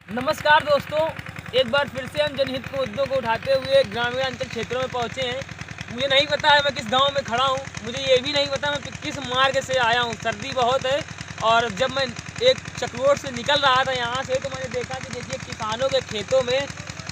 नमस्कार दोस्तों, एक बार फिर से हम जनहित के मुद्दों को उठाते हुए ग्रामीण अंचल क्षेत्रों में पहुँचे हैं। मुझे नहीं पता है मैं किस गांव में खड़ा हूँ, मुझे ये भी नहीं पता मैं किस मार्ग से आया हूँ। सर्दी बहुत है और जब मैं एक चकरोट से निकल रहा था यहाँ से, तो मैंने देखा कि देखिए किसानों के खेतों में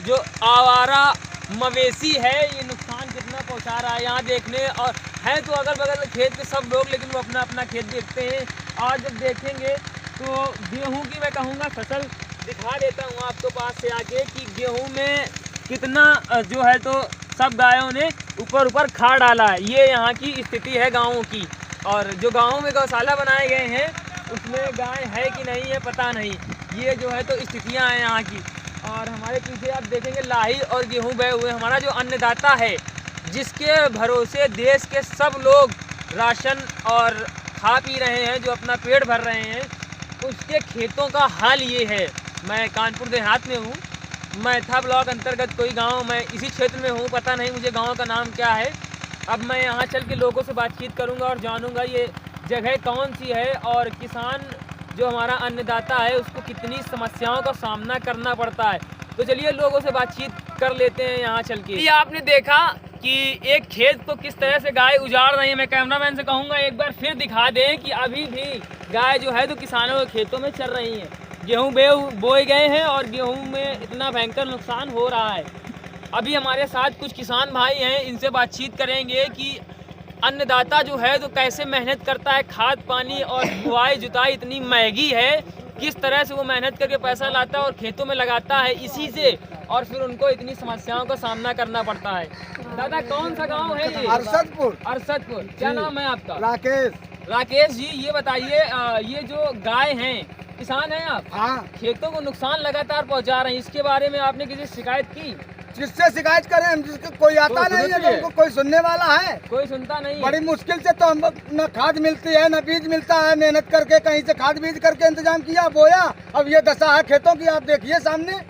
जो आवारा मवेशी है ये नुकसान कितना पहुँचा रहा है। यहाँ देखने और हैं तो अगल बगल खेत के सब लोग, लेकिन वो अपना अपना खेत देखते हैं। आज जब देखेंगे तो गेहूँ की मैं कहूँगा फसल दिखा देता हूँ आपको पास से आके कि गेहूं में कितना जो है तो सब गायों ने ऊपर खा डाला है। ये यहाँ की स्थिति है गाँवों की। और जो गाँवों में गौशाला बनाए गए हैं उसमें गाय है कि नहीं है पता नहीं। ये जो है तो स्थितियाँ हैं यहाँ की। और हमारे पीछे आप देखेंगे लाही और गेहूँ बहे हुए। हमारा जो अन्नदाता है जिसके भरोसे देश के सब लोग राशन और खा पी रहे हैं, जो अपना पेट भर रहे हैं, उसके खेतों का हाल ये है। मैं कानपुर देहात में हूँ, मैथा ब्लॉक अंतर्गत कोई गांव, मैं इसी क्षेत्र में हूँ। पता नहीं मुझे गांव का नाम क्या है। अब मैं यहाँ चल के लोगों से बातचीत करूँगा और जानूँगा ये जगह कौन सी है और किसान जो हमारा अन्नदाता है उसको कितनी समस्याओं का सामना करना पड़ता है। तो चलिए लोगों से बातचीत कर लेते हैं यहाँ चल के। आपने देखा कि एक खेत को किस तरह से गाय उजाड़ रही है। मैं कैमरामैन से कहूँगा एक बार फिर दिखा दें कि अभी भी गाय जो है तो किसानों के खेतों में चल रही हैं। गेहूँ बोए गए हैं और गेहूँ में इतना भयंकर नुकसान हो रहा है। अभी हमारे साथ कुछ किसान भाई हैं, इनसे बातचीत करेंगे कि अन्नदाता जो है तो कैसे मेहनत करता है। खाद पानी और बुआई जुताई इतनी महंगी है, किस तरह से वो मेहनत करके पैसा लाता है और खेतों में लगाता है इसी से, और फिर उनको इतनी समस्याओं का सामना करना पड़ता है। दादा कौन सा गाँव है ये? अरसदपुर। क्या नाम है आपका? राकेश जी, ये बताइए ये जो गाय हैं, किसान हैं आप? हाँ। खेतों को नुकसान लगातार पहुंचा रहे हैं, इसके बारे में आपने किसी शिकायत की? किससे शिकायत करें हम, जिसको कोई आता नहीं है, तो उनको कोई सुनने वाला है? कोई सुनता नहीं है। बड़ी मुश्किल से तो हम न खाद मिलती है न बीज मिलता है। मेहनत करके कहीं से खाद बीज करके इंतजाम किया, बोया, अब ये दशा है खेतों की। आप देखिए सामने।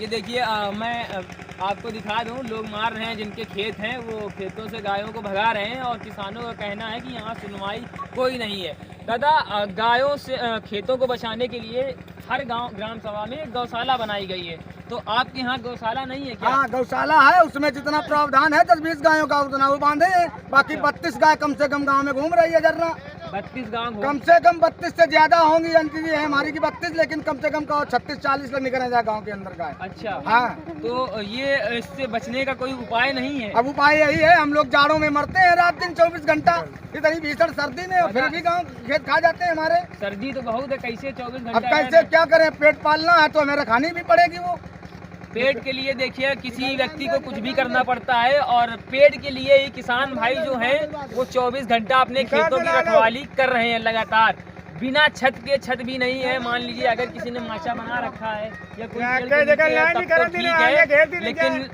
ये देखिए मैं आपको दिखा दूं, लोग मार रहे हैं जिनके खेत हैं, वो खेतों से गायों को भगा रहे हैं और किसानों का कहना है कि यहाँ सुनवाई कोई नहीं है। दादा गायों से खेतों को बचाने के लिए हर गांव ग्राम सभा में एक गौशाला बनाई गई है, तो आपके यहाँ गौशाला नहीं है क्या? हाँ, गौशाला है, उसमें जितना प्रावधान है 10-20 गायों का उतना वो बांधे हैं। बाकी 32 गाय कम से कम गाँव में घूम रही है। जर्रा 32 गाँव कम से कम 32 से ज्यादा होंगी। अंटी है हमारी की 32, लेकिन कम से कम 36-40 लोग निकल जाए गाँव के अंदर गाय। अच्छा। हाँ, तो ये इससे बचने का कोई उपाय नहीं है? अब उपाय यही है, हम लोग जाड़ों में मरते हैं रात दिन 24 घंटा इतनी भीषण सर्दी में, और फिर भी गाँव खेत खा जाते हैं हमारे। सर्दी तो बहुत है, कैसे 24 घंटा? अब कैसे क्या करें, पेट पालना है तो हमें रखानी भी पड़ेगी। वो पेट के लिए देखिए किसी व्यक्ति को कुछ भी करना पड़ता है, और पेट के लिए ही किसान भाई जो हैं वो 24 घंटा अपने खेतों की रखवाली कर रहे हैं लगातार। बिना छत के, छत भी नहीं है, मान लीजिए अगर किसी ने माचा बना रखा है या कोई तब तो ठीक है, लेकिन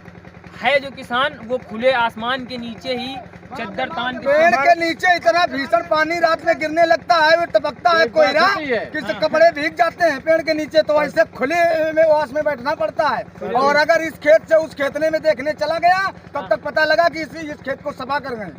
है जो किसान वो खुले आसमान के नीचे ही चद्दर तान के, पेड़ के नीचे इतना भीषण पानी रात में गिरने लगता है, वो टपकता है कोयला, किसी कपड़े भीग जाते हैं पेड़ के नीचे, तो ऐसे खुले में वास में बैठना पड़ता है। और अगर इस खेत से उस खेतने में देखने चला गया तब तक पता लगा कि इस खेत को सफा कर गए।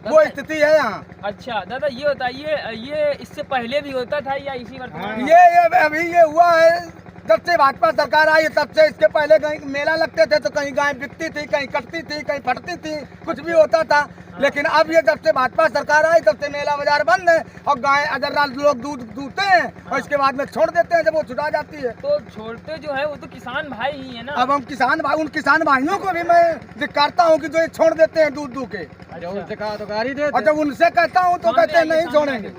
वो स्थिति है यहाँ। अच्छा दादा, ये बताइए ये इससे पहले भी होता था या इसी वर्तमान? ये अभी ये हुआ है जब से भाजपा सरकार आई तब से। इसके पहले कहीं मेला लगते थे तो कहीं गाय बिकती थी, कहीं कटती थी, कहीं फटती थी, कुछ भी होता था। लेकिन अब ये जब से भाजपा सरकार आई तब से मेला बाजार बंद है और गाय अगर लोग दूध दूहते हैं और इसके बाद में छोड़ देते हैं जब वो छुटा जाती है। तो छोड़ते जो है वो तो किसान भाई ही है ना। अब हम किसान भाई, उन किसान भाइयों को भी मैं धिक्कारता हूँ कि जो ये छोड़ देते हैं दूध दूह के। उनसे कहा तो गाली देते, और जब उनसे कहता हूँ तो कहते हैं नहीं छोड़ेंगे।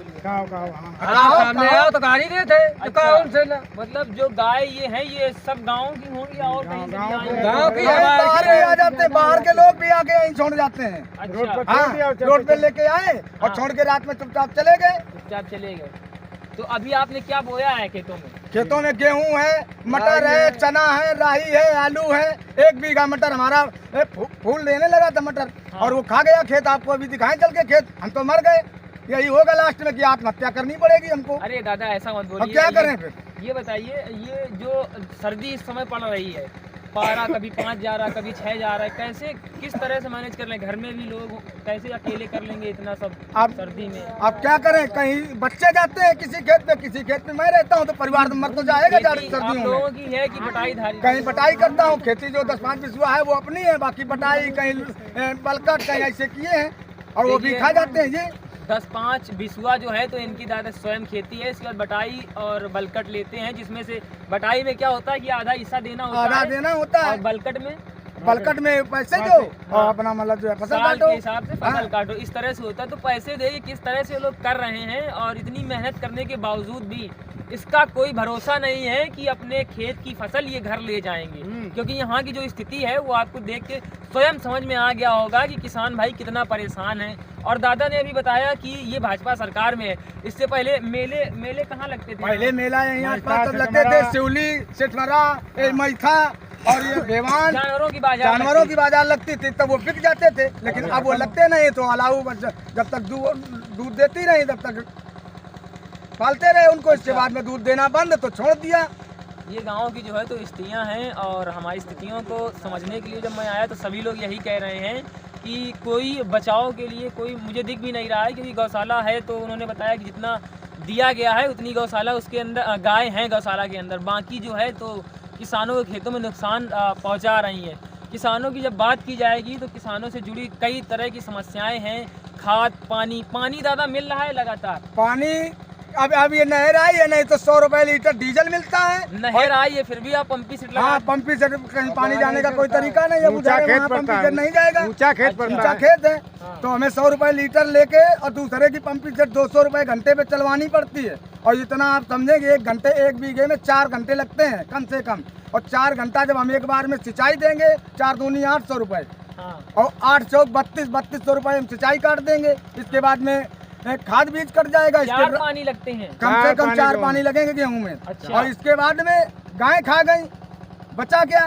तो गाली देते। मतलब जो गाय ये है ये सब गाँव की होंगी और कहीं गाँव की बाहर भी आ जाते हैं, बाहर के लोग भी आके यहीं छोड़ जाते हैं। अच्छा। हाँ, रोड पे लेके आए और छोड़ के रात में चुपचाप चले गए। तो अभी आपने क्या बोया है खेतों में? खेतों में गेहूं है, मटर है, चना है, राही है, आलू है। 1 बीघा मटर हमारा फूल देने लगा था मटर। हाँ। और वो खा गया खेत। आपको अभी दिखाएं चल के खेत, हम तो मर गए। यही होगा लास्ट में कि आत्महत्या करनी पड़ेगी हमको। अरे दादा ऐसा मत बोलिए। अब क्या करें फिर? ये बताइए, ये जो सर्दी इस समय पड़ रही है 12 कभी 5 जा रहा, कभी 6 जा रहा है, कैसे किस तरह से मैनेज कर लें? घर में भी लोग कैसे अकेले कर लेंगे इतना सब आप सर्दी में? अब क्या करें, कहीं बच्चे जाते हैं किसी खेत में, किसी खेत में मैं रहता हूँ, तो परिवार तो मर तो जाएगा खेती आप सर्दियों में। लोगों की है कि बटाई धारी? कहीं बटाई करता हूँ, खेती जो 10-5 बिस्वा है वो अपनी है, बाकी बटाई कहीं बलकट कहीं ऐसे किए हैं और वो भी खा जाते हैं जी। 10-5 बिसुआ जो है तो इनकी दादा स्वयं खेती है, इसके बाद बटाई और बलकट लेते हैं, जिसमें से बटाई में क्या होता है कि आधा हिस्सा देना होता आधा है देना होता है, और बलकट में पैसे दो और अपना मतलब जो है फसल साल काटो। के हिसाब से फसल हाँ। काटो, इस तरह से होता है। तो पैसे दे किस तरह से लोग कर रहे हैं, और इतनी मेहनत करने के बावजूद भी इसका कोई भरोसा नहीं है कि अपने खेत की फसल ये घर ले जाएंगे, क्योंकि यहाँ की जो स्थिति है वो आपको देख के स्वयं समझ में आ गया होगा कि किसान भाई कितना परेशान है। और दादा ने अभी बताया कि ये भाजपा सरकार में है, इससे पहले मेले कहाँ लगते थे? पहले मेला यहीं आसपास सब लगते थे, शिवली, सेठमरा, मैथा और ये बेवान, जानवरों की बाजार लगती थी, तब वो बिक जाते थे। लेकिन अब वो लगते नहीं, तो अलाऊ जब तक दूध देती रही तब तक पालते रहे उनको। इसके बाद में दूध देना बंद तो छोड़ दिया। ये गांव की जो है तो स्थितियां हैं, और हमारी स्थितियों को समझने के लिए जब मैं आया तो सभी लोग यही कह रहे हैं कि कोई बचाव के लिए कोई मुझे दिख भी नहीं रहा है, क्योंकि गौशाला है तो उन्होंने बताया कि जितना दिया गया है उतनी गौशाला उसके अंदर गाय हैं गौशाला के अंदर, बाकी जो है तो किसानों के खेतों में नुकसान पहुंचा रही हैं। किसानों की जब बात की जाएगी तो किसानों से जुड़ी कई तरह की समस्याएं हैं। खाद, पानी दादा मिल रहा है लगातार? पानी अब ये नहर आई है, नहीं तो 100 रुपए लीटर डीजल मिलता है। नहर आई है फिर भी आप पंपी सेट लगा? हाँ, पंपी सेट कहीं पानी जाने का कोई तरीका नहीं है, पंपी सेट नहीं जाएगा, ऊंचा खेत है। तो हमें 100 रुपए लीटर लेके और दूसरे की पंपी सेट 200 रुपए घंटे पे चलवानी पड़ती है। और इतना आप समझेंगे, 1 घंटे 1 बीघे में 4 घंटे लगते हैं कम से कम। और 4 घंटा जब हम एक बार में सिंचाई देंगे, 4 दूनी 800 रुपए, और 832 रुपए हम सिंचाई काट देंगे। इसके बाद में खाद बीज कट जाएगा, 4 पानी लगते हैं, कम से कम 4 पानी लगेंगे गेहूं में। अच्छा। और इसके बाद में गाय खा गई, बचा क्या?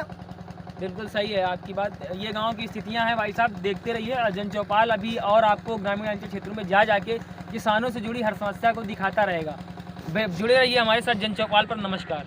बिल्कुल सही है आपकी बात। ये गांव की स्थितियां हैं भाई साहब, देखते रहिए जनचौपाल अभी और आपको ग्रामीण अंचल क्षेत्रों में जाके किसानों से जुड़ी हर समस्या को दिखाता रहेगा। जुड़े रहिए हमारे साथ जनचौपाल पर। नमस्कार।